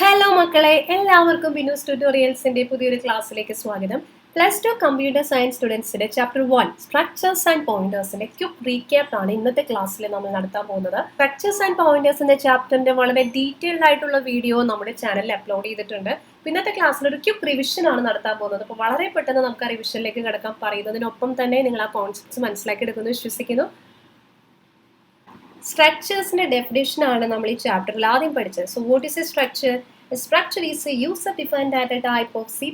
Hello മക്കളെ, എല്ലാവർക്കും ബിനൂസ് ട്യൂട്ടോറിയൽസിന്റെ പുതിയൊരു ക്ലാസ്സിലേക്ക് സ്വാഗതം. +2 കമ്പ്യൂട്ടർ സയൻസ് സ്റ്റുഡൻസിന്റെ ചാപ്റ്റർ 1 സ്ട്രക്ചേഴ്സ് ആൻഡ് പോയിന്റേഴ്സിന്റെ ക്വിക്ക് റീക്യാപ്പ് ആണ് ഇന്നത്തെ ക്ലാസ്സിൽ നമ്മൾ നടത്താൻ പോകുന്നത്. സ്ട്രക്ചേഴ്സ് ആൻഡ് പോയിന്റേഴ്സിന്റെ ചാപ്റ്ററിന്റെ വളരെ ഡീറ്റെയിൽഡ് ആയിട്ടുള്ള വീഡിയോ നമ്മുടെ ചാനലിൽ അപ്ലോഡ് ചെയ്തിട്ടുണ്ട്. ഇന്നത്തെ ക്ലാസ്സിൽ ഒരു ക്വിക്ക് റിവിഷൻ ആണ് നടത്താൻ പോകുന്നത്. അപ്പോൾ വളരെ പെട്ടെന്ന് നമുക്ക് ആ റിവിഷനിലേക്ക് കിടക്കാൻ പറയുന്നതിനൊപ്പം തന്നെ നിങ്ങൾ ആ കോൺസെപ്റ്റ്സ് മനസ്സിലാക്കി എടുക്കുന്നു വിശ്വസിക്കുന്നു. സ്ട്രക്ചേഴ്സിന്റെ ഡെഫിനേഷൻ ആണ് നമ്മൾ ഈ ചാപ്റ്ററിൽ ആദ്യം പഠിച്ചത്. So what is A structure? A structure is a user-defined data type of C++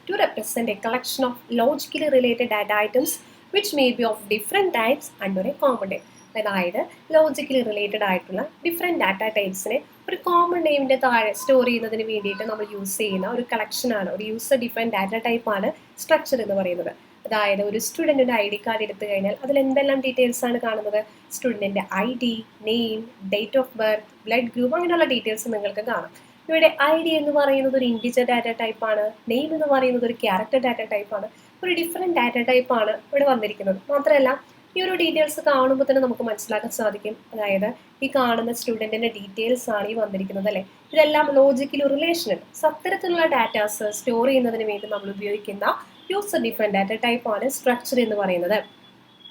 to represent a collection of logically related data items which may be of different types under a common name. അതായത് logically related ആയിട്ടുള്ള different data ടൈപ്സിനെ ഒരു common നെയിമിൻ്റെ താഴെ store ചെയ്യുന്നതിന് വേണ്ടിയിട്ട് നമ്മൾ use ചെയ്യുന്ന ഒരു കളക്ഷനാണ്, ഒരു യൂസർ ഡിഫൈൻഡ് ഡാറ്റ ടൈപ്പാണ് സ്ട്രക്ചർ എന്ന് പറയുന്നത്. അതായത് ഒരു സ്റ്റുഡൻറ്റിൻ്റെ ID കാർഡ് എടുത്തു കഴിഞ്ഞാൽ അതിൽ എന്തെല്ലാം ഡീറ്റെയിൽസ് ആണ് കാണുന്നത്? സ്റ്റുഡൻറ്റിൻ്റെ ID, name, date of birth, blood group, അങ്ങനെയുള്ള ഡീറ്റെയിൽസ് നിങ്ങൾക്ക് കാണാം. ഇവിടെ ID എന്ന് പറയുന്നത് ഒരു ഇൻഡിജർ ഡാറ്റ ടൈപ്പാണ്, നെയിം എന്ന് പറയുന്നത് ഒരു ക്യാരക്ടർ ഡാറ്റ ടൈപ്പാണ്. ഒരു ഡിഫറെൻറ്റ് ഡാറ്റ ടൈപ്പാണ് ഇവിടെ വന്നിരിക്കുന്നത്. മാത്രമല്ല ഈ ഒരു ഡീറ്റെയിൽസ് കാണുമ്പോൾ തന്നെ നമുക്ക് മനസ്സിലാക്കാൻ സാധിക്കും, അതായത് ഈ കാണുന്ന സ്റ്റുഡൻറ്റിൻ്റെ ഡീറ്റെയിൽസ് ആണ് ഈ വന്നിരിക്കുന്നത് അല്ലേ. ഇതെല്ലാം ലോജിക്കലി റിലേഷൻ ഉണ്ട്. അത്തരത്തിലുള്ള ഡാറ്റാസ് സ്റ്റോർ ചെയ്യുന്നതിന് വേണ്ടി നമ്മൾ ഉപയോഗിക്കുന്ന യൂസർ ഡിഫൈൻഡ് ഡാറ്റ ടൈപ്പാണ് സ്ട്രക്ചർ എന്ന് പറയുന്നത്.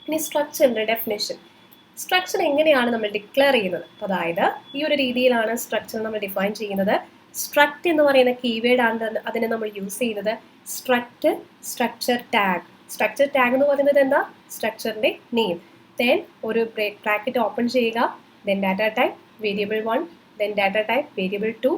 ഇനി സ്ട്രക്ചറിൻ്റെ ഡെഫിനേഷൻ. സ്ട്രക്ചർ എങ്ങനെയാണ് നമ്മൾ ഡിക്ലെയർ ചെയ്യുന്നത്? അതായത് ഈ ഒരു രീതിയിലാണ് സ്ട്രക്ചർ നമ്മൾ ഡിഫൈൻ ചെയ്യുന്നത്. സ്ട്രക്ട് എന്ന് പറയുന്ന കീവേഡ് ആണ് അതിനെ നമ്മൾ യൂസ് ചെയ്യുന്നത്. Struct, structure tag. Structure tag എന്ന് പറയുന്നത് എന്താ? സ്ട്രക്ചറിൻ്റെ നെയിം, ദെൻ ഒരു ബ്രാക്കറ്റ് ഓപ്പൺ ചെയ്യുക, then data type variable 1, then data type variable 2.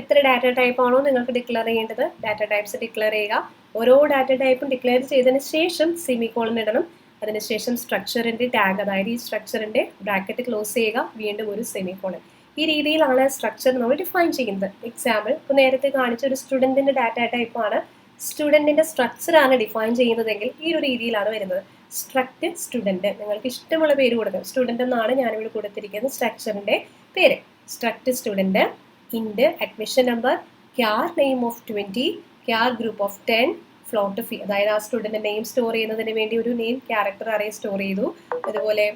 എത്ര ഡാറ്റ ടൈപ്പ് ആണോ നിങ്ങൾക്ക് ഡിക്ലെയർ ചെയ്യേണ്ടത് ഡാറ്റ ടൈപ്സ് ഡിക്ലെയർ ചെയ്യുക. ഓരോ ഡാറ്റ ടൈപ്പും ഡിക്ലെയർ ചെയ്തതിന് ശേഷം സെമിക്കോളൻ ഇടണം. അതിനുശേഷം സ്ട്രക്ചറിൻ്റെ ടാഗ്, അതായത് ഈ സ്ട്രക്ചറിൻ്റെ ബ്രാക്കറ്റ് ക്ലോസ് ചെയ്യുക, വീണ്ടും ഒരു സെമിക്കോളൻ. ഈ രീതിയിലാണ് സ്ട്രക്ചർ നമ്മൾ ഡിഫൈൻ ചെയ്യുന്നത്. എക്സാമ്പിൾ ഇപ്പോൾ നേരത്തെ കാണിച്ച ഒരു സ്റ്റുഡൻറ്റിൻ്റെ ഡാറ്റ ടൈപ്പാണ്, സ്റ്റുഡൻറ്റിൻ്റെ സ്ട്രക്ചറാണ് ഡിഫൈൻ ചെയ്യുന്നതെങ്കിൽ ഈ ഒരു രീതിയിലാണ് വരുന്നത്. സ്ട്രക്ട് സ്റ്റുഡൻറ്റ്, നിങ്ങൾക്ക് ഇഷ്ടമുള്ള പേര് കൊടുക്കുക. സ്റ്റുഡൻറ്റ് എന്നാണ് ഞാനിവിടെ കൊടുത്തിരിക്കുന്നത് സ്ട്രക്ചറിൻ്റെ പേര്. Struct student, int admission number, char name of 20, char group of 10, float fee, അതായത് ആ സ്റ്റുഡൻറ്റ് നെയിം സ്റ്റോർ ചെയ്യുന്നതിന് വേണ്ടി ഒരു നെയിം ക്യാരക്ടർ അറേ സ്റ്റോർ ചെയ്തു. അതുപോലെ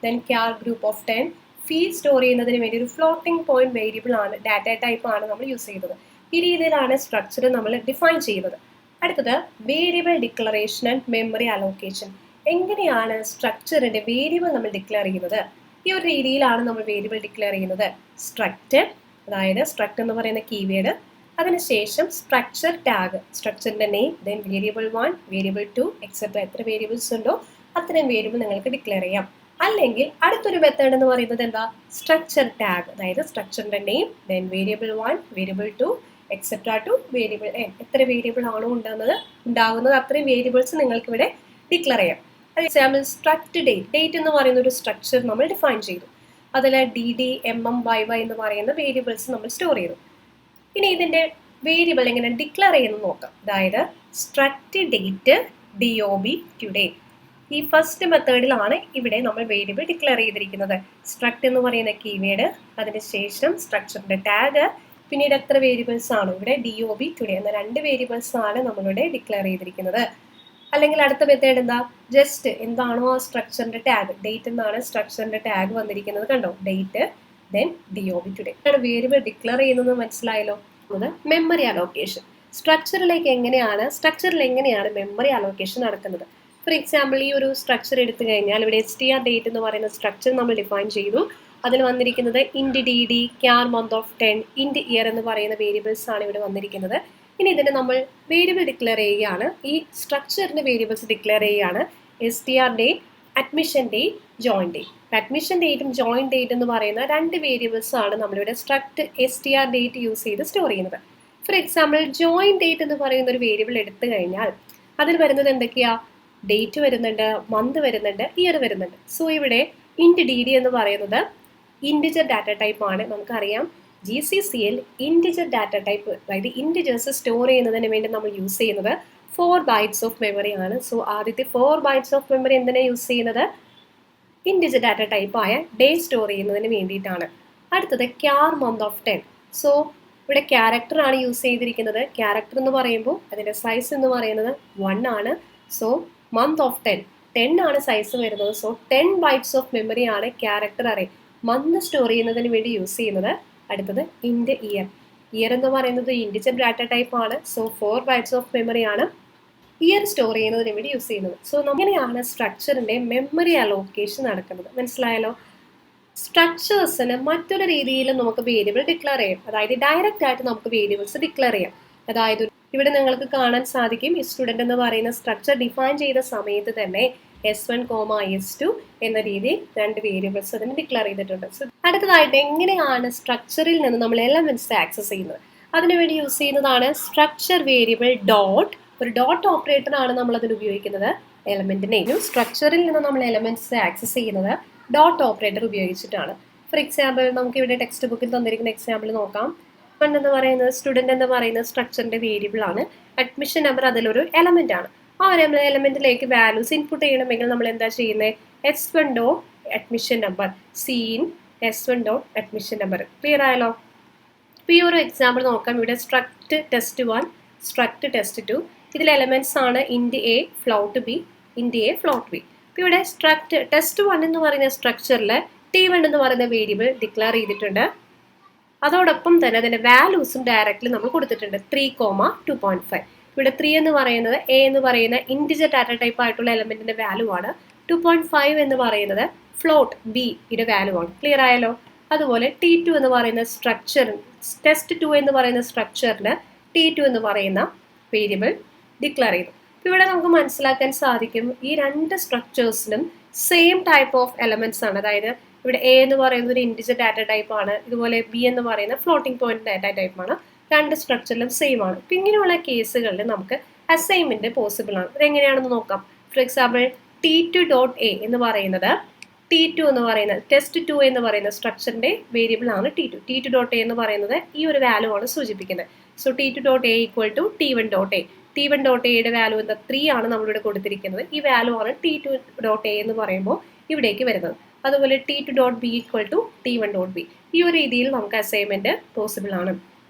then ക്യാർ group of 10, fee store ചെയ്യുന്നതിന് വേണ്ടി ഒരു ഫ്ലോട്ടിംഗ് പോയിന്റ് വേരിയബിൾ ആണ്, ഡാറ്റ ടൈപ്പ് ആണ് നമ്മൾ യൂസ് ചെയ്തത്. ഈ രീതിയിലാണ് സ്ട്രക്ചർ നമ്മൾ ഡിഫൈൻ ചെയ്യുന്നത്. അടുത്തത് variable declaration and memory allocation. എങ്ങനെയാണ് സ്ട്രക്ചറിൻ്റെ വേരിയബിൾ നമ്മൾ ഡിക്ലെയർ ചെയ്യുന്നത്? ഈ ഒരു രീതിയിലാണ് നമ്മൾ വേരിയബിൾ ഡിക്ലെയർ ചെയ്യുന്നത്. സ്ട്രക്ട്, അതായത് സ്ട്രക്ട് എന്ന് പറയുന്ന കീവേഡ്, അതിനുശേഷം സ്ട്രക്ചർ ടാഗ്, സ്ട്രക്ചറിൻ്റെ name, then variable 1, variable 2 etcetera. എത്ര വേരിയബിൾസ് ഉണ്ടോ അത്രയും വേരിയബിൾ നിങ്ങൾക്ക് ഡിക്ലെയർ ചെയ്യാം. അല്ലെങ്കിൽ അടുത്തൊരു മെത്തേഡ് എന്ന് പറയുന്നത് എന്താ? സ്ട്രക്ചർ ടാഗ്, അതായത് സ്ട്രക്ചറിൻ്റെ name, then variable 1, variable 2 etcetera to variable n. എത്ര വേരിയബിൾ ആണോ ഉണ്ടാകുന്നത് അത്രയും വേരിയബിൾസ് നിങ്ങൾക്ക് ഇവിടെ ഡിക്ലെയർ ചെയ്യാം. Example struct date. ഡേറ്റ് എന്ന് പറയുന്ന ഒരു സ്ട്രക്ചർ നമ്മൾ ഡിഫൈൻ ചെയ്തു. അതിൽ DD, MM, YY എന്ന് പറയുന്ന വേരിയബിൾസ് നമ്മൾ സ്റ്റോർ ചെയ്തു. ഇനി ഇതിൻ്റെ വേരിയബിൾ എങ്ങനെ ഡിക്ലെയർ ചെയ്യുന്നത് നോക്കാം. അതായത് സ്ട്രക്ട് ഡേറ്റ് DOB ടുഡേ. ഈ ഫസ്റ്റ് മെത്തേഡിലാണ് ഇവിടെ നമ്മൾ വേരിയബിൾ ഡിക്ലെയർ ചെയ്തിരിക്കുന്നത്. സ്ട്രക്ട് എന്ന് പറയുന്ന കീവേഡ്, അതിനുശേഷം സ്ട്രക്ചറിൻ്റെ ടാഗ്, പിന്നീട് എത്ര വേരിയബിൾസ് ആണ് ഇവിടെ DOB ടുഡേ എന്ന 2 വേരിയബിൾസ് ആണ് നമ്മളിവിടെ ഡിക്ലെയർ ചെയ്തിരിക്കുന്നത്. അല്ലെങ്കിൽ അടുത്ത മെത്തേഡ് എന്താ? ജസ്റ്റ് എന്താണോ ആ സ്ട്രക്ചറിൻ്റെ ടാഗ്, ഡേറ്റ് എന്നാണ് സ്ട്രക്ചറിൻ്റെ ടാഗ് വന്നിരിക്കുന്നത്, കണ്ടോ, date, then DOB today. Variable declare ചെയ്യുന്നത് മനസ്സിലായല്ലോ. Memory allocation. സ്ട്രക്ചറിൽ എങ്ങനെയാണ് മെമ്മറി അലോക്കേഷൻ നടക്കുന്നത്? ഫോർ എക്സാമ്പിൾ ഈ ഒരു സ്ട്രക്ചർ എടുത്തു കഴിഞ്ഞാൽ ഇവിടെ str ഡേറ്റ് എന്ന് പറയുന്ന സ്ട്രക്ചർ നമ്മൾ ഡിഫൈൻ ചെയ്തു. അതിൽ വന്നിരിക്കുന്നത് ഇൻഡ് DD, ക്യാർ മന്ത് ഓഫ് 10, ഇൻഡ് ഇയർ എന്ന് പറയുന്ന വേരിയബിൾസ് ആണ് ഇവിടെ വന്നിരിക്കുന്നത്. ഇനി ഇതിന് നമ്മൾ വേരിയബിൾ ഡിക്ലെയർ ചെയ്യുകയാണ്. ഈ സ്ട്രക്ചറിൻ്റെ വേരിയബിൾസ് ഡിക്ലെയർ ചെയ്യുകയാണ്. str date, admission date, join date. Admission ഡേറ്റും ജോയിൻ ഡേറ്റ് എന്ന് പറയുന്ന 2 വേരിയബിൾസ് ആണ് നമ്മളിവിടെ സ്ട്രക്ട് str ഡേറ്റ് യൂസ് ചെയ്ത് സ്റ്റോർ ചെയ്യുന്നത്. ഫോർ എക്സാമ്പിൾ ജോയിൻ ഡേറ്റ് എന്ന് പറയുന്ന ഒരു വേരിയബിൾ എടുത്തു കഴിഞ്ഞാൽ അതിൽ വരുന്നത് എന്തൊക്കെയാ? ഡേറ്റ് വരുന്നുണ്ട്, മന്ത് വരുന്നുണ്ട്, ഇയർ വരുന്നുണ്ട്. സോ ഇവിടെ ഇൻഡ് DD എന്ന് പറയുന്നത് ഇൻഡിജർ ഡാറ്റ ടൈപ്പ് ആണ്. നമുക്കറിയാം GCCL ഇൻഡിജർ ഡാറ്റ ടൈപ്പ്, അതായത് ഇൻഡിജേഴ്സ് സ്റ്റോർ ചെയ്യുന്നതിന് വേണ്ടി നമ്മൾ യൂസ് ചെയ്യുന്നത് 4 bytes ഓഫ് മെമ്മറി ആണ്. സോ ആദ്യത്തെ 4 bytes ഓഫ് മെമ്മറി എന്തിനാണ് യൂസ് ചെയ്യുന്നത്? ഇൻഡിജർ ഡാറ്റ ടൈപ്പായ ഡേ സ്റ്റോർ ചെയ്യുന്നതിന് വേണ്ടിയിട്ടാണ്. അടുത്തത് ക്യാർ മന്ത് ഓഫ് 10. സോ ഇവിടെ ക്യാരക്ടർ ആണ് യൂസ് ചെയ്തിരിക്കുന്നത്. ക്യാരക്ടർ എന്ന് പറയുമ്പോൾ അതിൻ്റെ സൈസ് എന്ന് പറയുന്നത് 1 ആണ്. സോ മന്ത് ഓഫ് 10 ആണ് സൈസ് വരുന്നത്. സോ 10 bytes ഓഫ് മെമ്മറി ആണ് ക്യാരക്ടർ അറേ മന്ത് സ്റ്റോർ ചെയ്യുന്നതിന് വേണ്ടി യൂസ് ചെയ്യുന്നത്. അടുത്തത് ഇൻഡ് ഇയർ. ഇയർ എന്ന് പറയുന്നത് ഇൻഡിജർ ഡാറ്റ ടൈപ്പ് ആണ്. സോ 4 ബൈറ്റ്സ് ഓഫ് മെമ്മറി ആണ് ഇയർ സ്റ്റോർ ചെയ്യുന്നതിന് വേണ്ടി യൂസ് ചെയ്യുന്നത്. സോ അങ്ങനെയാണ് സ്ട്രക്ചറിന്റെ മെമ്മറി അലോക്കേഷൻ നടക്കുന്നത്. മനസ്സിലായല്ലോ? സ്ട്രക്ചേഴ്സിന് മറ്റൊരു രീതിയിൽ നമുക്ക് വേരിയബിൾ ഡിക്ലെയർ ചെയ്യാം. അതായത് ഡയറക്റ്റ് ആയിട്ട് നമുക്ക് വേരിയബിൾസ് ഡിക്ലെയർ ചെയ്യാം. അതായത് ഇവിടെ നിങ്ങൾക്ക് കാണാൻ സാധിക്കും, ഈ സ്റ്റുഡൻറ് എന്ന് പറയുന്ന സ്ട്രക്ചർ ഡിഫൈൻ ചെയ്ത സമയത്ത് തന്നെ S1, S2 എന്ന രീതിയിൽ 2 വേരിയബിൾസ് അതിന് ഡിക്ലെയർ ചെയ്തിട്ടുണ്ട്. സോ അടുത്തതായിട്ട് എങ്ങനെയാണ് സ്ട്രക്ചറിൽ നിന്ന് നമ്മൾ എലമെന്റ്സ് ആക്സസ് ചെയ്യുന്നത്? അതിനുവേണ്ടി യൂസ് ചെയ്യുന്നതാണ് സ്ട്രക്ചർ വേരിയബിൾ ഡോട്ട്. ഒരു ഡോട്ട് ഓപ്പറേറ്റർ ആണ് നമ്മൾ അതിൽ ഉപയോഗിക്കുന്നത്. എലമെന്റിനെയും സ്ട്രക്ചറിൽ നിന്ന് നമ്മൾ എലമെന്റ്സ് ആക്സസ് ചെയ്യുന്നത് ഡോട്ട് ഓപ്പറേറ്റർ ഉപയോഗിച്ചിട്ടാണ്. ഫോർ എക്സാമ്പിൾ നമുക്ക് ഇവിടെ ടെക്സ്റ്റ് ബുക്കിൽ തന്നിരിക്കുന്ന എക്സാമ്പിൾ നോക്കാം. എന്ന് പറയുന്നത് സ്റ്റുഡൻറ് എന്ന് പറയുന്ന സ്ട്രക്ചറിന്റെ വേരിയബിൾ ആണ്. അഡ്മിഷൻ നമ്പർ അതിലൊരു എലമെന്റ് ആണ്. ആ ഒരു എലമെന്റിലേക്ക് വാല്യൂസ് ഇൻപുട്ട് ചെയ്യണമെങ്കിൽ നമ്മൾ എന്താ ചെയ്യുന്നത്? S1 dot admission number, seen S1 dot admission number. Clear ആയല്ലോ? ഇപ്പോൾ ഈ ഒരു എക്സാമ്പിൾ നോക്കാം. ഇവിടെ സ്ട്രക്ട് ടെസ്റ്റ് 1, സ്ട്രക്ട് ടെസ്റ്റ് 2. ഇതിൽ എലമെന്റ്സ് ആണ് ഇൻഡ് എ, ഫ്ലോട്ട് ബി, ഇൻഡ് എ, ഫ്ലോട്ട് ബി. ഇപ്പോൾ ഇവിടെ സ്ട്രക്ട് ടെസ്റ്റ് 1 എന്ന് പറയുന്ന സ്ട്രക്ചറിൽ T1 എന്ന് പറയുന്ന വേരിയബിൾ ഡിക്ലെയർ ചെയ്തിട്ടുണ്ട്. അതോടൊപ്പം തന്നെ അതിന്റെ വാല്യൂസും ഡയറക്റ്റ്ലി നമ്മൾ കൊടുത്തിട്ടുണ്ട്. 3,2.5. ഇവിടെ 3 എന്ന് പറയുന്നത് എ എന്ന് പറയുന്ന ഇൻഡിജർ ഡാറ്റ ടൈപ്പ് ആയിട്ടുള്ള എലമെന്റിന്റെ വാല്യൂ ആണ്. 2.5 എന്ന് പറയുന്നത് ഫ്ലോട്ട് ബി യുടെ വാല്യൂ ആണ്. ക്ലിയർ ആയല്ലോ? അതുപോലെ T2 എന്ന് പറയുന്ന സ്ട്രക്ചർ, ടെസ്റ്റ് 2 എന്ന് പറയുന്ന സ്ട്രക്ചറിന് T2 എന്ന് പറയുന്ന വേരിയബിൾ ഡിക്ലെയർ ചെയ്തു. ഇവിടെ നമുക്ക് മനസ്സിലാക്കാൻ സാധിക്കും ഈ 2 സ്ട്രക്ചേഴ്സിനും സെയിം ടൈപ്പ് ഓഫ് എലമെന്റ്സ് ആണ്. അതായത് ഇവിടെ എ എന്ന് പറയുന്നത് ഒരു ഇൻഡിജർ ഡാറ്റ ടൈപ്പ് ആണ്. ഇതുപോലെ ബി എന്ന് പറയുന്ന ഫ്ലോട്ടിംഗ് പോയിന്റ് ഡാറ്റ ടൈപ്പ് ആണ്. 2 സ്ട്രക്ചറിലും സെയിം ആണ്. ഇപ്പം ഇങ്ങനെയുള്ള കേസുകളിൽ നമുക്ക് അസൈൻമെന്റ് പോസിബിൾ ആണ്. അതെങ്ങനെയാണെന്ന് നോക്കാം. For example T2 dot A എന്ന് പറയുന്നത് T2 എന്ന് പറയുന്നത് ടെസ്റ്റ് 2 എന്ന് പറയുന്ന സ്ട്രക്ചറിന്റെ വേരിയബിൾ ആണ് T2. T2 ഡോട്ട് എ എന്ന് പറയുന്നത് ഈ ഒരു വാല്യൂ ആണ് സൂചിപ്പിക്കുന്നത്. So T2 dot A equal to T1 dot A. T1 dot എയുടെ വാല്യൂ എന്താ? 3 ആണ് നമ്മളിവിടെ കൊടുത്തിരിക്കുന്നത്. ഈ വാല്യൂ ആണ് T2 ഡോട്ട് എ എന്ന് പറയുമ്പോൾ ഇവിടേക്ക് വരുന്നത്. അതുപോലെ T2 dot B equal to T1 dot B. ഈ ഒരു രീതിയിൽ നമുക്ക് അസൈൻമെന്റ് പോസിബിൾ ആണ്.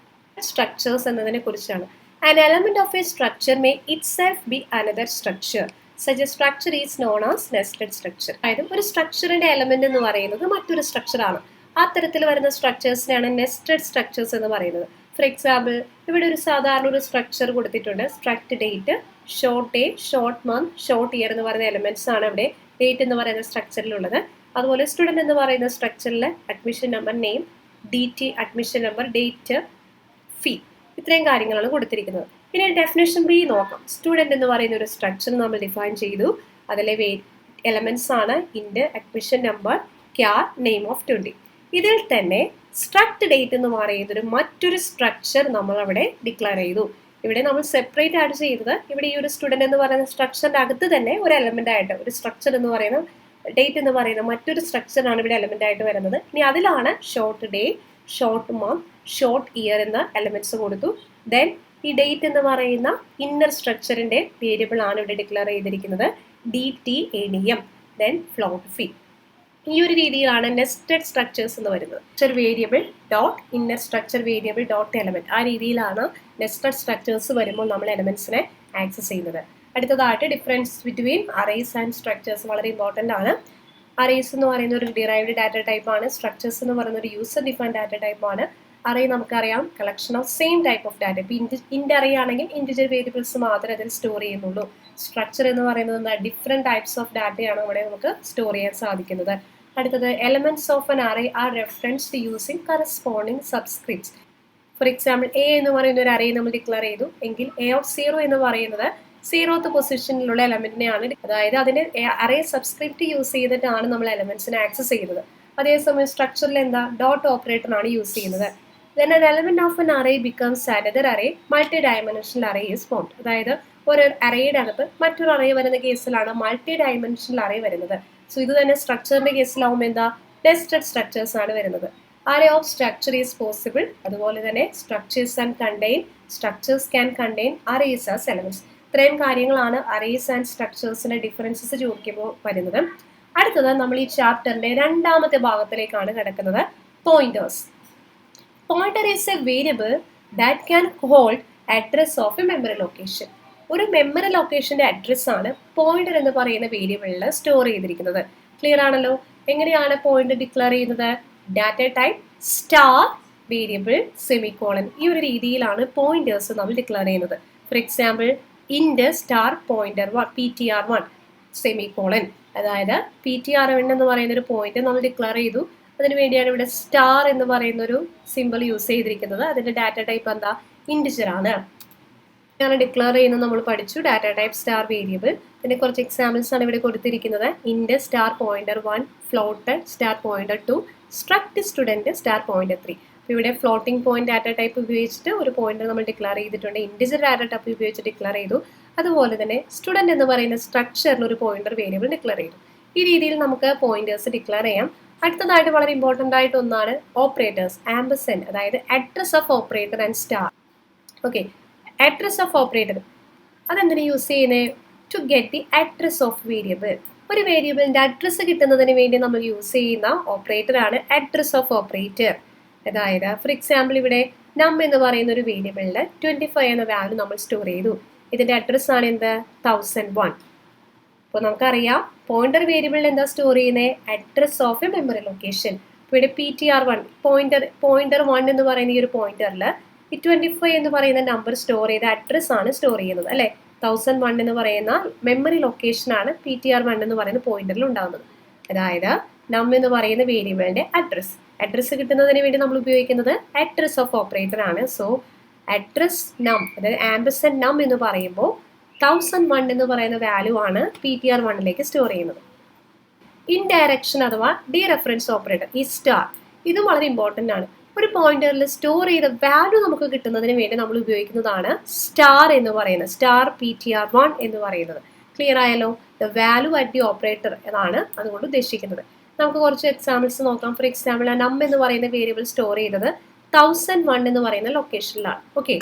സ്ട്രക്ചേഴ്സ് എന്നതിനെ കുറിച്ചാണ്. An element of a structure may itself be another structure. Such a structure is known as nested structure. അതായത് ഒരു സ്ട്രക്ചറിന്റെ എലമെന്റ് എന്ന് പറയുന്നത് മറ്റൊരു സ്ട്രക്ചർ ആണ്. അത്തരത്തിൽ വരുന്ന സ്ട്രക്ചേഴ്സിനെയാണ് നെസ്റ്റഡ് സ്ട്രക്ചേഴ്സ് എന്ന് പറയുന്നത്. ഫോർ എക്സാമ്പിൾ ഇവിടെ ഒരു സാധാരണ ഒരു സ്ട്രക്ചർ കൊടുത്തിട്ടുണ്ട്. Struct date, short day, short month, short year എന്ന് പറയുന്ന എലമെന്റ്സ് ആണ് ഇവിടെ ഡേറ്റ് എന്ന് പറയുന്ന സ്ട്രക്ചറിലുള്ളത്. അതുപോലെ സ്റ്റുഡൻറ് എന്ന് പറയുന്ന സ്ട്രക്ചറിൽ admission number, name, DT admission number, date, fee, ഇത്രയും കാര്യങ്ങളാണ് കൊടുത്തിരിക്കുന്നത്. ഇനി ഡെഫിനേഷൻ ബി നോക്കാം. സ്റ്റുഡൻറ് എന്ന് പറയുന്ന ഒരു സ്ട്രക്ചർ നമ്മൾ ഡിഫൈൻ ചെയ്തു. അതിലെ എലമെന്റ്സ് ആണ് ഇൻഡ്, admission number, char, name of 20. ഇതിൽ തന്നെ സ്ട്രക്ട് ഡേറ്റ് എന്ന് പറയുന്നൊരു മറ്റൊരു സ്ട്രക്ചർ നമ്മൾ അവിടെ ഡിക്ലെയർ ചെയ്തു. ഇവിടെ നമ്മൾ സെപ്പറേറ്റ് ആയിട്ട് ചെയ്തത് ഇവിടെ ഈ ഒരു സ്റ്റുഡൻറ് എന്ന് പറയുന്ന സ്ട്രക്ചറിന്റെ അകത്ത് തന്നെ ഒരു എലമെന്റ് ആയിട്ട് ഒരു സ്ട്രക്ചർ എന്ന് പറയുന്ന ഡേറ്റ് എന്ന് പറയുന്ന മറ്റൊരു സ്ട്രക്ചറാണ് ഇവിടെ എലമെന്റ് ആയിട്ട് വരുന്നത്. ഇനി അതിലാണ് short day, short month, short year എന്ന എലമെന്റ്സ് കൊടുത്തു. ദെൻ ഈ ഡേറ്റ് എന്ന് പറയുന്ന ഇന്നർ സ്ട്രക്ചറിന്റെ വേരിയബിൾ ആണ് ഇവിടെ ഡിക്ലെയർ ചെയ്തിരിക്കുന്നത്, DTADM. ദെൻ ഫ്ലോട്ട് ഫീ. ഈ ഒരു രീതിയിലാണ് നെസ്റ്റഡ് സ്ട്രക്ചേഴ്സ് എന്ന് വരുന്നത്. Structure variable dot inner structure variable dot element. ആ രീതിയിലാണ് നെസ്റ്റഡ് സ്ട്രക്ചേഴ്സ് വരുമ്പോൾ നമ്മൾ എലമെന്റ്സിനെ ആക്സസ് ചെയ്യുന്നത്. അടുത്തതായിട്ട് difference between arrays and structures വളരെ ഇമ്പോർട്ടൻ്റ് ആണ്. അറേസ് എന്ന് പറയുന്ന ഒരു ഡിറൈവ്ഡ് ഡാറ്റ ടൈപ്പ് ആണ്. സ്ട്രക്ചേഴ്സ് എന്ന് പറയുന്ന ഒരു യൂസർ ഡിഫൈൻഡ് ഡാറ്റ ടൈപ്പ് ആണ്. അറേ നമുക്കറിയാം collection of same type of data. ഇപ്പോൾ ഇൻഡ് അറേ ആണെങ്കിൽ ഇൻഡിജർ വേരിയബിൾസ് മാത്രമേ അതിൽ സ്റ്റോർ ചെയ്യുന്നുള്ളൂ. സ്ട്രക്ചർ എന്ന് പറയുന്നത് ഡിഫറെൻറ്റ് ടൈപ്സ് ഓഫ് ഡാറ്റയാണ് ഇവിടെ നമുക്ക് സ്റ്റോർ ചെയ്യാൻ സാധിക്കുന്നത്. അടുത്തത് elements of an array are referenced using corresponding subscripts. For example A എന്ന് പറയുന്ന ഒരു അറേ നമ്മൾ ഡിക്ലെയർ ചെയ്തു എങ്കിൽ A0 എന്ന് പറയുന്നത് 0th പൊസിഷനിലുള്ള എലമെന്റിനെയാണ്. അതായത് അതിന് അറേ സബ്സ്ക്രിപ്റ്റ് യൂസ് ചെയ്തിട്ടാണ് നമ്മൾ എലമെന്റ്സിനെ ആക്സസ് ചെയ്യുന്നത്. അതേസമയം സ്ട്രക്ചറിൽ എന്താ ഡോട്ട് ഓപ്പറേറ്റർ ആണ് യൂസ് ചെയ്യുന്നത്. Then an element of an array becomes another array. Multi-dimensional array is formed. അതായത് ഒരു അറേയുടെ അകത്ത് മറ്റൊരു അറേ വരുന്ന കേസിലാണ് മൾട്ടി ഡയമെൻഷണൽ അറേ വരുന്നത്. സോ ഇത് തന്നെ സ്ട്രക്ചറിന്റെ കേസിലാവുമ്പോൾ എന്താ നെസ്റ്റഡ് സ്ട്രക്ചേഴ്സ് ആണ് വരുന്നത്. Array of structure is possible. അതുപോലെ തന്നെ structures can contain arrays as elements. ഇത്രയും കാര്യങ്ങളാണ് അറേസ് ആൻഡ് സ്ട്രക്ചേഴ്സിന്റെ ഡിഫറൻസസ് ചോദിക്കുമ്പോൾ വരുന്നത്. അടുത്തത് നമ്മൾ ഈ ചാപ്റ്ററിന്റെ രണ്ടാമത്തെ ഭാഗത്തിലേക്കാണ് കിടക്കുന്നത്. Pointers. Pointer is a variable that can hold address of a memory location. ഒരു മെമ്മറി ലൊക്കേഷന്റെ അഡ്രസ് ആണ് പോയിന്റർ എന്ന് പറയുന്ന വേരിയബിളിൽ സ്റ്റോർ ചെയ്തിരിക്കുന്നത്. ക്ലിയർ ആണല്ലോ? എങ്ങനെയാണ് പോയിന്റർ ഡിക്ലെയർ ചെയ്യുന്നത്? Data type star variable semicolon. ഈ ഒരു രീതിയിലാണ് പോയിന്റേഴ്സ് നമ്മൾ ഡിക്ലെയർ ചെയ്യുന്നത്. ഫോർ എക്സാമ്പിൾ ഇൻഡ് സ്റ്റാർ പോയിന്റർ PTR1 സെമിക്കോളൻ. അതായത് PTR1 എന്ന് പറയുന്ന ഒരു പോയിന്റ് നമ്മൾ ഡിക്ലെയർ ചെയ്തു. അതിന് വേണ്ടിയാണ് ഇവിടെ സ്റ്റാർ എന്ന് പറയുന്ന ഒരു സിമ്പിൾ യൂസ് ചെയ്തിരിക്കുന്നത്. അതിന്റെ ഡാറ്റ ടൈപ്പ് എന്താ? ഇൻഡിജർ ആണ്. ഡിക്ലെയർ ചെയ്യുന്നത് നമ്മൾ പഠിച്ചു. Data type star variable. പിന്നെ കുറച്ച് എക്സാമ്പിൾസ് ആണ് ഇവിടെ കൊടുത്തിരിക്കുന്നത്. ഇൻഡ് star pointer 1, float star pointer 2, struct student star pointer 3. അപ്പോൾ ഇവിടെ ഫ്ലോട്ടിംഗ് പോയിന്റ് ഡാറ്റ ടൈപ്പ് ഉപയോഗിച്ചിട്ട് ഒരു പോയിന്റർ നമ്മൾ ഡിക്ലെയർ ചെയ്തിട്ടുണ്ട്. ഇൻഡിജർ ഡാറ്റ ടൈപ്പ് ഉപയോഗിച്ച് ഡിക്ലെയർ ചെയ്തു. അതുപോലെ തന്നെ സ്റ്റുഡന്റ് എന്ന് പറയുന്ന സ്ട്രക്ചറിൽ ഒരു പോയിന്റർ വേരിയബിൾ ഡിക്ലെയർ ചെയ്തു. ഈ രീതിയിൽ നമുക്ക് പോയിന്റേഴ്സ് ഡിക്ലെയർ ചെയ്യാം. അടുത്തതായിട്ട് വളരെ ഇമ്പോർട്ടൻ്റ് ആയിട്ട് ഒന്നാണ് ഓപ്പറേറ്റേഴ്സ്. ആംബർസാൻഡ്, അതായത് address of operator and star. Okay, address of operator അതെന്തിനു യൂസ് ചെയ്യുന്നത്? To get the address of variable. ഒരു വേരിയബിളിന്റെ അഡ്രസ്സ് കിട്ടുന്നതിന് വേണ്ടി നമ്മൾ യൂസ് ചെയ്യുന്ന ഓപ്പറേറ്റർ ആണ് അഡ്രസ് ഓഫ് ഓപ്പറേറ്റർ. അതായത് ഫോർ എക്സാമ്പിൾ ഇവിടെ നം എന്ന് പറയുന്ന ഒരു വേരിയബിളിൽ 25 എന്ന വാല്യൂ നമ്മൾ സ്റ്റോർ ചെയ്തു. ഇതിന്റെ അഡ്രസ് ആണ് എന്ത്? 1001. അപ്പോൾ നമുക്കറിയാം പോയിന്റർ വേരിയബിളിൽ എന്താ സ്റ്റോർ ചെയ്യുന്നത്? Address of A memory location. ഇവിടെ PTR1 പോയിന്റർ 1 എന്ന് പറയുന്ന ഈ ഒരു പോയിന്ററിൽ ഈ 25 എന്ന് പറയുന്ന നമ്പർ സ്റ്റോർ ചെയ്ത അഡ്രസ് ആണ് സ്റ്റോർ ചെയ്യുന്നത് അല്ലെ. 1001 എന്ന് പറയുന്ന മെമ്മറി ലൊക്കേഷൻ ആണ് PTR1 എന്ന് പറയുന്ന പോയിന്ററിൽ ഉണ്ടാകുന്നത്. അതായത് നം എന്ന് പറയുന്ന വേരിയബിളിന്റെ അഡ്രസ് കിട്ടുന്നതിന് വേണ്ടി നമ്മൾ ഉപയോഗിക്കുന്നത് അഡ്രസ് ഓഫ് ഓപ്പറേറ്റർ ആണ്. സോ അഡ്രസ് നം, അതായത് ആംബർസാൻഡ് നം എന്ന് പറയുമ്പോൾ 1001 എന്ന് പറയുന്ന വാല്യൂ ആണ് PTR1ലേക്ക് സ്റ്റോർ ചെയ്യുന്നത്. ഇൻഡയറക്ഷൻ അഥവാ ഡി റെഫറൻസ് ഓപ്പറേറ്റർ, ഈ സ്റ്റാർ, ഇതും വളരെ ഇമ്പോർട്ടൻ്റ് ആണ്. ഒരു പോയിന്ററിൽ സ്റ്റോർ ചെയ്ത വാല്യൂ നമുക്ക് കിട്ടുന്നതിന് വേണ്ടി നമ്മൾ ഉപയോഗിക്കുന്നതാണ് സ്റ്റാർ എന്ന് പറയുന്നത്, സ്റ്റാർ PTR1 എന്ന് പറയുന്നത്. ക്ലിയർ ആയല്ലോ? The value at the operator എന്നാണ് അതുകൊണ്ട് ഉദ്ദേശിക്കുന്നത്. നമുക്ക് കുറച്ച് എക്സാമ്പിൾസ് നോക്കാം. ഫോർ എക്സാമ്പിൾ നം എന്ന് പറയുന്ന വേരിയബിൾ സ്റ്റോർ ചെയ്തത് 1001 എന്ന് പറയുന്ന ലൊക്കേഷനിലാണ്. ഓക്കെ,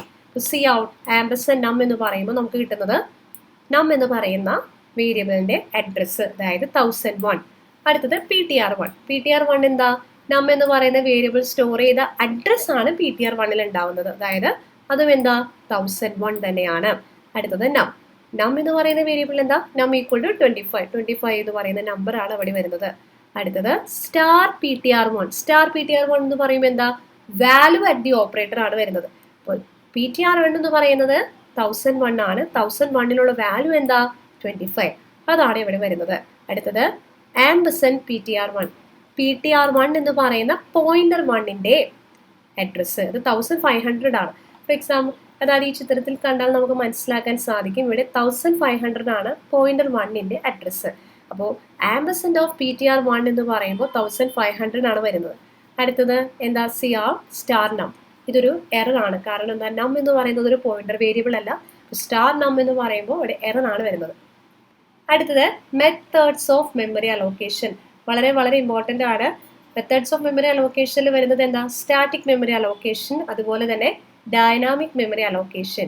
സി ഔട്ട് ആംബർസാൻഡ് നം എന്ന് പറയുമ്പോൾ നമുക്ക് കിട്ടുന്നത് നം എന്ന് പറയുന്ന വേരിയബിളിന്റെ അഡ്രസ്സ്, അതായത് 1001. അടുത്തത് PTR1 എന്താ? നം എന്ന് പറയുന്ന വേരിയബിൾ സ്റ്റോർ ചെയ്ത അഡ്രസ് ആണ് PTR1ൽ ഉണ്ടാവുന്നത്. അതായത് അതും എന്താ? 1001 തന്നെയാണ്. അടുത്തത് നം എന്ന് പറയുന്ന വേരിയബിൾ എന്താ? നം ഈക്വൽ ടു 25 എന്ന് പറയുന്ന നമ്പർ ആണ് അവിടെ വരുന്നത്. അടുത്തത് സ്റ്റാർ PTR1 എന്ന് പറയുമ്പോൾ എന്താ? വാല്യൂ അറ്റ് ദി ഓപ്പറേറ്റർ ആണ് വരുന്നത്. അപ്പോൾ PTR1 എന്ന് പറയുന്നത് 1001 ആണ്. 1001ലുള്ള വാല്യൂ എന്താ? 25. അതാണ് ഇവിടെ വരുന്നത്. അടുത്തത് ആംബർസാൻഡ് PTR1 എന്ന് പറയുന്ന പോയിന്റർ 1ന്റെ അഡ്രസ്സ് അത് 1500 ആണ്. ഫോർ എക്സാമ്പിൾ, അതായത് ഈ ചിത്രത്തിൽ കണ്ടാൽ നമുക്ക് മനസ്സിലാക്കാൻ സാധിക്കും ഇവിടെ 1500 ആണ് പോയിന്റർ 1ന്റെ അഡ്രസ്സ്. അപ്പോൾ ആംബർസാൻഡ് ഓഫ് PTR1 എന്ന് പറയുമ്പോൾ 1500 ആണ് വരുന്നത്. അടുത്തത് എന്താ? സ്റ്റാർ നം. ഇതൊരു എറർ ആണ്. കാരണം എന്താ? നം എന്ന് പറയുന്നത് ഒരു പോയിന്റർ വേരിയബിൾ അല്ല. സ്റ്റാർ നം എന്ന് പറയുമ്പോൾ ഇവിടെ എറർ ആണ് വരുന്നത്. അടുത്തത് മെത്തേഡ്സ് ഓഫ് മെമ്മറി അലോക്കേഷൻ. വളരെ വളരെ ഇമ്പോർട്ടൻ്റ് ആണ്. മെത്തേഡ്സ് ഓഫ് മെമ്മറി അലോക്കേഷനിൽ വരുന്നത് എന്താ? സ്റ്റാറ്റിക് മെമ്മറി അലോക്കേഷൻ, അതുപോലെ തന്നെ dynamic memory allocation.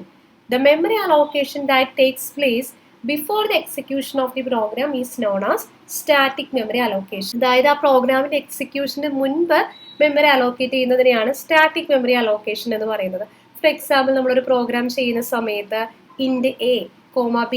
The memory allocation that takes place before the execution of the program is known as static memory allocation. അതായത് ആ പ്രോഗ്രാമിന്റെ എക്സിക്യൂഷന് മുൻപ് മെമ്മറി അലോക്കേറ്റ് ചെയ്യുന്നതിനെയാണ് സ്റ്റാറ്റിക് മെമ്മറി അലോക്കേഷൻ എന്ന് പറയുന്നത്. ഫോർ എക്സാമ്പിൾ, നമ്മളൊരു പ്രോഗ്രാം ചെയ്യുന്ന സമയത്ത് ഇൻഡ് A, B,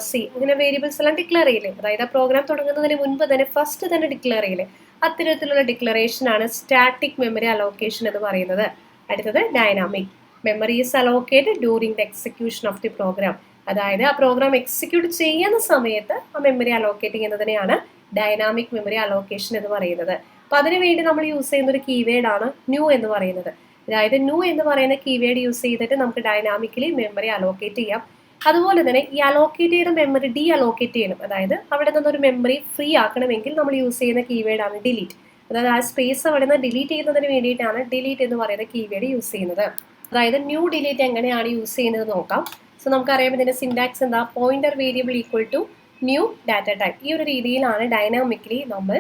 C അങ്ങനെ വേരിയബിൾസ് എല്ലാം ഡിക്ലെയർ ചെയ്യില്ലേ? അതായത് ആ പ്രോഗ്രാം തുടങ്ങുന്നതിന് മുൻപ് തന്നെ ഫസ്റ്റ് തന്നെ ഡിക്ലെയർ ചെയ്യില്ലേ? അത്തരത്തിലുള്ള ഡിക്ലറേഷൻ ആണ് സ്റ്റാറ്റിക് മെമ്മറി അലോക്കേഷൻ എന്ന് പറയുന്നത്. അടുത്തത് dynamic. Memory is allocated during the execution of the program. അതായത് ആ പ്രോഗ്രാം എക്സിക്യൂട്ട് ചെയ്യുന്ന സമയത്ത് ആ മെമ്മറി അലോക്കേറ്റ് ചെയ്യുന്നതിനെയാണ് ഡൈനാമിക് മെമ്മറി അലോക്കേഷൻ എന്ന് പറയുന്നത്. അപ്പോൾ അതിനുവേണ്ടി നമ്മൾ യൂസ് ചെയ്യുന്ന ഒരു കീവേഡ് ആണ് ന്യൂ എന്ന് പറയുന്നത്. അതായത് ന്യൂ എന്ന് പറയുന്ന കീവേഡ് യൂസ് ചെയ്തിട്ട് നമുക്ക് ഡൈനാമിക്കലി മെമ്മറി അലോക്കേറ്റ് ചെയ്യാം. അതുപോലെ തന്നെ ഈ അലോക്കേറ്റ് ചെയ്ത മെമ്മറി ഡി അലോക്കേറ്റ് ചെയ്യണം. അതായത് അവിടെ നിന്നൊരു മെമ്മറി ഫ്രീ ആക്കണമെങ്കിൽ നമ്മൾ യൂസ് ചെയ്യുന്ന കീവേഡ് ആണ് ഡിലീറ്റ്. അതായത് ആ സ്പേസ് അവിടെ നിന്ന് ഡിലീറ്റ് ചെയ്യുന്നതിന് വേണ്ടിയിട്ടാണ് ഡിലീറ്റ് എന്ന് പറയുന്ന കീവേഡ് യൂസ് ചെയ്യുന്നത്. അതായത് ന്യൂ ഡിലീറ്റ് എങ്ങനെയാണ് യൂസ് ചെയ്യുന്നത് നോക്കാം. സോ നമുക്കറിയാം ഇതിന്റെ സിൻടാക്സ് എന്താ? Pointer variable equal to new data type. ഈ ഒരു രീതിയിലാണ് ഡൈനാമിക്കലി നമ്മൾ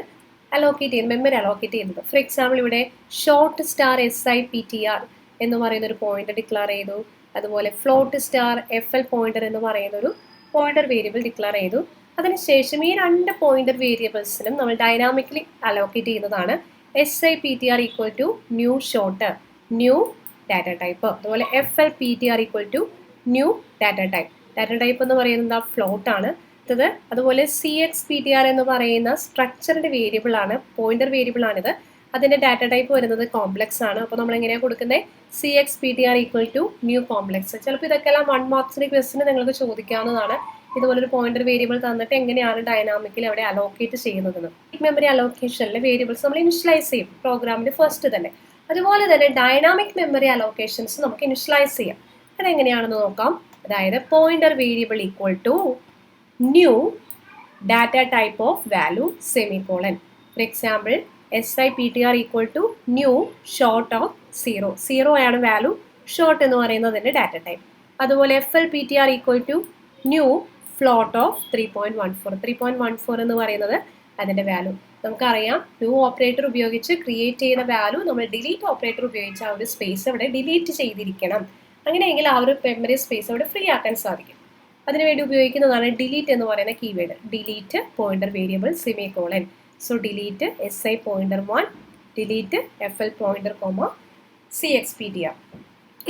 അലോക്കേറ്റ് ചെയ്യുന്നത്, മെമ്മറി അലോക്കേറ്റ് ചെയ്യുന്നത്. ഫോർ എക്സാമ്പിൾ, ഇവിടെ ഷോർട്ട് സ്റ്റാർ SIPTR എന്ന് പറയുന്ന ഒരു പോയിന്റർ ഡിക്ലെയർ ചെയ്തു. അതുപോലെ ഫ്ലോട്ട് സ്റ്റാർ FL പോയിന്റർ എന്ന് പറയുന്ന ഒരു പോയിന്റർ വേരിയബിൾ ഡിക്ലെയർ ചെയ്തു. അതിനുശേഷം ഈ രണ്ട് പോയിന്റർ വേരിയബിൾസിനും നമ്മൾ ഡൈനാമിക്കലി അലോക്കേറ്റ് ചെയ്യുന്നതാണ് SIPTR equal to new short, new data type. അതുപോലെ FLPTR equal to new data type. Data type എന്ന് പറയുന്നത് ഫ്ലോട്ട് ആണ്. അതുപോലെ CXPTR എന്ന് പറയുന്ന സ്ട്രക്ചറിന്റെ വേരിയബിൾ ആണ്, പോയിന്റർ വേരിയബിൾ ആണിത്. അതിൻ്റെ ഡാറ്റ ടൈപ്പ് വരുന്നത് കോംപ്ലക്സ് ആണ്. അപ്പോൾ നമ്മൾ എങ്ങനെയാണ് കൊടുക്കുന്നത്? CXPTR equal to new complex. ചിലപ്പോൾ ഇതൊക്കെല്ലാം 1 മാർക്സിൻ്റെ ക്വസ്റ്റിന് നിങ്ങൾക്ക് ചോദിക്കാവുന്നതാണ്. ഇതുപോലൊരു പോയിന്റർ വേരിയബിൾ തന്നിട്ട് എങ്ങനെയാണ് ഡൈനാമിക്കിൽ അവിടെ അലോക്കേറ്റ് ചെയ്യുന്നതെന്ന്. മെമ്മറി അലോക്കേഷനിൽ വേരിയബിൾസ് നമ്മൾ ഇനിഷ്യലൈസ് ചെയ്യും പ്രോഗ്രാമിൻ്റെ ഫസ്റ്റ് തന്നെ. അതുപോലെ തന്നെ ഡൈനാമിക് മെമ്മറി അലോക്കേഷൻസ് നമുക്ക് ഇനിഷ്യലൈസ് ചെയ്യാം. അതെങ്ങനെയാണെന്ന് നോക്കാം. അതായത് pointer variable equal to new data type of value semicolon. For example SIPTR equal to new short of 0. 0 ആണ് വാല്യൂ, ഷോർട്ട് എന്ന് പറയുന്നതിൻ്റെ ഡാറ്റ ടൈപ്പ്. അതുപോലെ FLPTR equal to new float of 3.14. 3.14 എന്ന് പറയുന്നത് അതിൻ്റെ വാല്യൂ. നമുക്കറിയാം ന്യൂ ഓപ്പറേറ്റർ ഉപയോഗിച്ച് create ചെയ്ത വാല്യൂ നമ്മൾ ഡിലീറ്റ് ഓപ്പറേറ്റർ ഉപയോഗിച്ച് ആ ഒരു സ്പേസ് അവിടെ ഡിലീറ്റ് ചെയ്തിരിക്കണം. അങ്ങനെയെങ്കിൽ ആ ഒരു മെമ്മറി സ്പേസ് അവിടെ ഫ്രീ ആക്കാൻ സാധിക്കും. അതിനുവേണ്ടി ഉപയോഗിക്കുന്നതാണ് ഡിലീറ്റ് എന്ന് പറയുന്ന keyword. Delete pointer variable semicolon. So delete SI pointer 1, delete FL pointer CXPTR.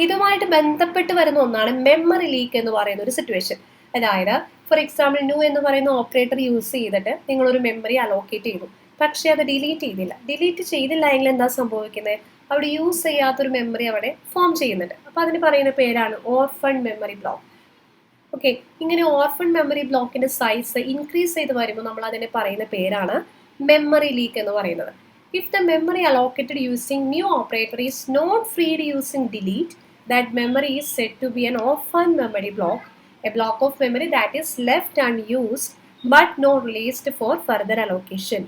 ഇതുമായിട്ട് ബന്ധപ്പെട്ട് വരുന്ന ഒന്നാണ് മെമ്മറി ലീക്ക് എന്ന് പറയുന്ന ഒരു സിറ്റുവേഷൻ. അതായത് ഫോർ എക്സാമ്പിൾ ന്യൂ എന്ന് പറയുന്ന ഓപ്പറേറ്റർ യൂസ് ചെയ്തിട്ട് നിങ്ങളൊരു മെമ്മറി അലോക്കേറ്റ് ചെയ്തു, പക്ഷേ അത് ഡിലീറ്റ് ചെയ്തില്ല. ഡിലീറ്റ് ചെയ്തില്ല എങ്കിൽ എന്താ സംഭവിക്കുന്നത്? അവിടെ യൂസ് ചെയ്യാത്തൊരു മെമ്മറി അവിടെ ഫോം ചെയ്യുന്നുണ്ട്. അപ്പോൾ അതിന് പറയുന്ന പേരാണ് ഓർഫൺ മെമ്മറി ബ്ലോക്ക്. ഓക്കെ, ഇങ്ങനെ ഓർഫൺ മെമ്മറി ബ്ലോക്കിന്റെ സൈസ് ഇൻക്രീസ് ചെയ്ത് വരുമ്പോൾ നമ്മൾ അതിനെ പറയുന്ന പേരാണ് മെമ്മറി ലീക്ക് എന്ന് പറയുന്നത്. If the memory allocated using new operator is not freed using delete, that memory is said to be an orphan memory block, a block of memory that is left unused but not released for further allocation.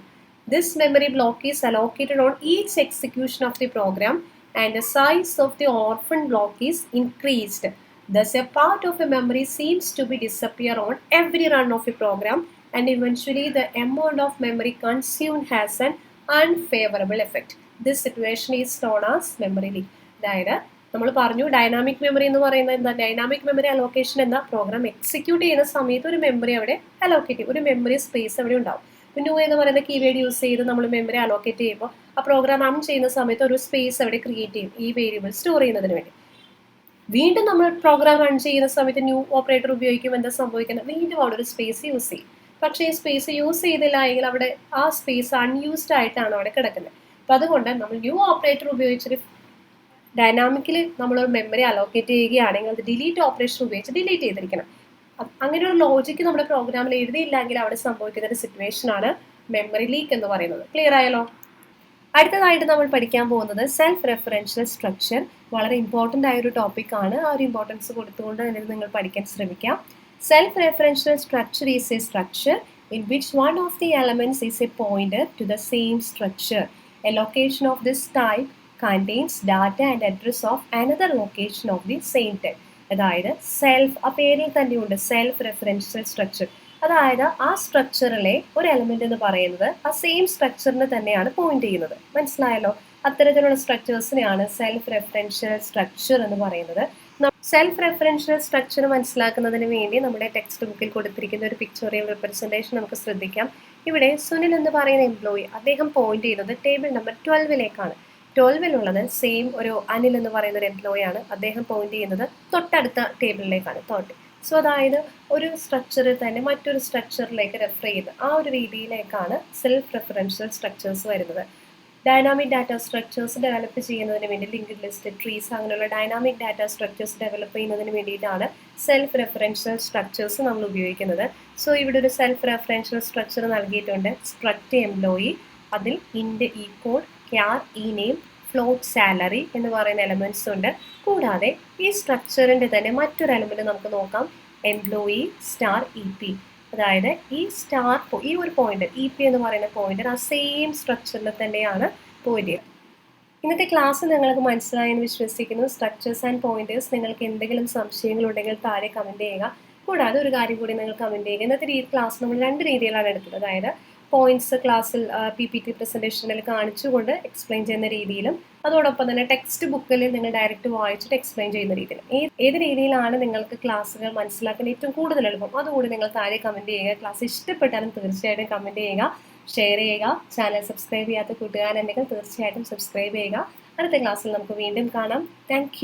This memory block is allocated on each execution of the program and the size of the orphan block is increased. Thus, a part of a memory seems to be disappear on every run of a program, and eventually the amount of memory consumed has an unfavorable effect. This situation is known as memory leak. അതായത് നമ്മൾ പറഞ്ഞു dynamic memory എന്ന് പറയുന്നത് എന്താ? Dynamic memory allocation എന്ന programme execute ചെയ്യുന്ന സമയത്ത് ഒരു മെമ്മറി അവിടെ അലോക്കേറ്റ് ചെയ്യും, ഒരു മെമ്മറി സ്പേസ് അവിടെ ഉണ്ടാവും. ന്യൂ എന്ന് പറയുന്ന കീവേഡ് യൂസ് ചെയ്ത് നമ്മൾ മെമ്മറി അലോക്കേറ്റ് ചെയ്യുമ്പോൾ ആ പ്രോഗ്രാം റൺ ചെയ്യുന്ന സമയത്ത് ഒരു സ്പേസ് അവിടെ ക്രിയേറ്റ് ചെയ്യും ഈ വേരിയബിൾ സ്റ്റോർ ചെയ്യുന്നതിന് വേണ്ടി. വീണ്ടും നമ്മൾ പ്രോഗ്രാം റൺ ചെയ്യുന്ന സമയത്ത് ന്യൂ ഓപ്പറേറ്റർ ഉപയോഗിക്കുമ്പോൾ എന്താ സംഭവിക്കുന്നത്? വീണ്ടും അവിടെ ഒരു സ്പേസ് യൂസ് ചെയ്യും. പക്ഷേ ഈ സ്പേസ് യൂസ് ചെയ്തില്ല എങ്കിൽ അവിടെ ആ സ്പേസ് അൺയൂസ്ഡ് ആയിട്ടാണ് അവിടെ കിടക്കുന്നത്. അപ്പം അതുകൊണ്ട് നമ്മൾ ന്യൂ ഓപ്പറേറ്റർ ഉപയോഗിച്ചൊരു ഡൈനാമിക്കലി നമ്മളൊരു മെമ്മറി അലോക്കേറ്റ് ചെയ്യുകയാണെങ്കിൽ അത് ഡിലീറ്റ് ഓപ്പറേഷൻ ഉപയോഗിച്ച് ഡിലീറ്റ് ചെയ്തിരിക്കണം. അങ്ങനെ ഒരു ലോജിക്ക് നമ്മുടെ പ്രോഗ്രാമിൽ എഴുതിയില്ലെങ്കിൽ അവിടെ സംഭവിക്കുന്ന ഒരു സിറ്റുവേഷനാണ് മെമ്മറി ലീക്ക് എന്ന് പറയുന്നത്. ക്ലിയർ ആയല്ലോ? അടുത്തതായിട്ട് നമ്മൾ പഠിക്കാൻ പോകുന്നത് സെൽഫ് റെഫറൻഷ്യൽ സ്ട്രക്ചർ. വളരെ ഇമ്പോർട്ടൻ്റ് ആയൊരു ടോപ്പിക്കാണ്. ആ ഒരു ഇമ്പോർട്ടൻസ് കൊടുത്തുകൊണ്ട് തന്നെ നിങ്ങൾ പഠിക്കാൻ ശ്രമിക്കാം. Self referential structure is A structure in which one of the elements is a pointer to the same structure. A location of this type contains data and address of another location of the same type. അതായത് self, ആ പേരിൽ തന്നെയുണ്ട് self referential structure. അതായത് ആ സ്ട്രക്ചറിലെ ഒരു element എന്ന് പറയുന്നത് ആ സെയിം സ്ട്രക്ചറിനെ തന്നെയാണ് പോയിന്റ് ചെയ്യുന്നത്. മനസ്സിലായല്ലോ? അത്തരത്തിലുള്ള സ്ട്രക്ചേഴ്സിനെയാണ് സെൽഫ് റെഫറൻഷ്യൽ സ്ട്രക്ചർ എന്ന് പറയുന്നത്. സെൽഫ് റെഫറൻഷ്യൽ സ്ട്രക്ചർ മനസ്സിലാക്കുന്നതിന് വേണ്ടി നമ്മുടെ ടെക്സ്റ്റ് ബുക്കിൽ കൊടുത്തിരിക്കുന്ന ഒരു പിക്ചോറിയൽ റെപ്രസെൻറ്റേഷൻ നമുക്ക് ശ്രദ്ധിക്കാം. ഇവിടെ സുനിൽ എന്ന് പറയുന്ന എംപ്ലോയി, അദ്ദേഹം പോയിന്റ് ചെയ്യുന്നത് ടേബിൾ നമ്പർ 12ലേക്കാണ്. 12ലുള്ളത് സെയിം ഒരു അനിൽ എന്ന് പറയുന്ന ഒരു എംപ്ലോയി ആണ്. അദ്ദേഹം പോയിന്റ് ചെയ്യുന്നത് തൊട്ടടുത്ത ടേബിളിലേക്കാണ്, തോട്ട്. സോ അതായത് ഒരു സ്ട്രക്ചറിൽ തന്നെ മറ്റൊരു സ്ട്രക്ചറിലേക്ക് റെഫർ ചെയ്ത് ആ ഒരു രീതിയിലേക്കാണ് സെൽഫ് റെഫറൻഷ്യൽ സ്ട്രക്ചേഴ്സ് വരുന്നത്. ഡൈനാമിക് ഡാറ്റ സ്ട്രക്ചേഴ്സ് ഡെവലപ്പ് ചെയ്യുന്നതിന് വേണ്ടി ലിങ്ക്ഡ് ലിസ്റ്റ്, ട്രീസ് അങ്ങനെയുള്ള ഡൈനാമിക് ഡാറ്റ സ്ട്രക്ചേഴ്സ് ഡെവലപ്പ് ചെയ്യുന്നതിന് വേണ്ടിയിട്ടാണ് സെൽഫ് റെഫറൻഷ്യൽ സ്ട്രക്ചേഴ്സ് നമ്മൾ ഉപയോഗിക്കുന്നത്. സോ ഇവിടെ ഒരു സെൽഫ് റെഫറൻഷ്യൽ സ്ട്രക്ചർ നൽകിയിട്ടുണ്ട്. സ്ട്രക്റ്റ് എംപ്ലോയി, അതിൽ ഇൻഡ്, equal, ക്യാർ, E name, float, salary എന്ന് പറയുന്ന എലമെൻറ്റ്സ് ഉണ്ട്. കൂടാതെ ഈ സ്ട്രക്ചറിൻ്റെ തന്നെ മറ്റൊരു എലമെൻറ്റ് നമുക്ക് നോക്കാം, എംപ്ലോയി സ്റ്റാർ ഇ പി. അതായത് ഈ സ്റ്റാർ, ഈ ഒരു പോയിന്റർ ഇ പി എന്ന് പറയുന്ന പോയിന്റർ ആ സെയിം സ്ട്രക്ചറിൽ തന്നെയാണ് പോയിന്റ് ചെയ്യുന്നത്. ഇന്നത്തെ ക്ലാസ് നിങ്ങൾക്ക് മനസ്സിലായെന്ന് വിശ്വസിക്കുന്നു. സ്ട്രക്ചേഴ്സ് ആൻഡ് പോയിന്റേഴ്സ്, നിങ്ങൾക്ക് എന്തെങ്കിലും സംശയങ്ങളുണ്ടെങ്കിൽ താഴെ കമൻറ്റ് ചെയ്യുക. കൂടാതെ ഒരു കാര്യം കൂടി നിങ്ങൾ കമൻറ്റ് ചെയ്യുക. ഇന്നത്തെ ക്ലാസ് നമ്മൾ 2 രീതിയിലാണ് എടുത്തത്. അതായത് പോയിന്റ്സ് ക്ലാസ്സിൽ PPT പ്രസൻറ്റേഷനിൽ കാണിച്ചുകൊണ്ട് എക്സ്പ്ലെയിൻ ചെയ്യുന്ന രീതിയിലും അതോടൊപ്പം തന്നെ ടെക്സ്റ്റ് ബുക്കിൽ നിങ്ങൾ ഡയറക്റ്റ് വായിച്ചിട്ട് എക്സ്പ്ലെയിൻ ചെയ്യുന്ന രീതിയിലും. ഏത് രീതിയിലാണ് നിങ്ങൾക്ക് ക്ലാസ്സുകൾ മനസ്സിലാക്കാൻ ഏറ്റവും കൂടുതൽ എളുപ്പം അതുകൂടി നിങ്ങൾ താഴെ കമൻറ്റ് ചെയ്യുക. ക്ലാസ് ഇഷ്ടപ്പെട്ടാലും തീർച്ചയായിട്ടും കമൻറ്റ് ചെയ്യുക, ഷെയർ ചെയ്യുക. ചാനൽ സബ്സ്ക്രൈബ് ചെയ്യാത്ത കൂട്ടുകാരുണ്ടെങ്കിൽ തീർച്ചയായിട്ടും സബ്സ്ക്രൈബ് ചെയ്യുക. അടുത്ത ക്ലാസ്സിൽ നമുക്ക് വീണ്ടും കാണാം. താങ്ക്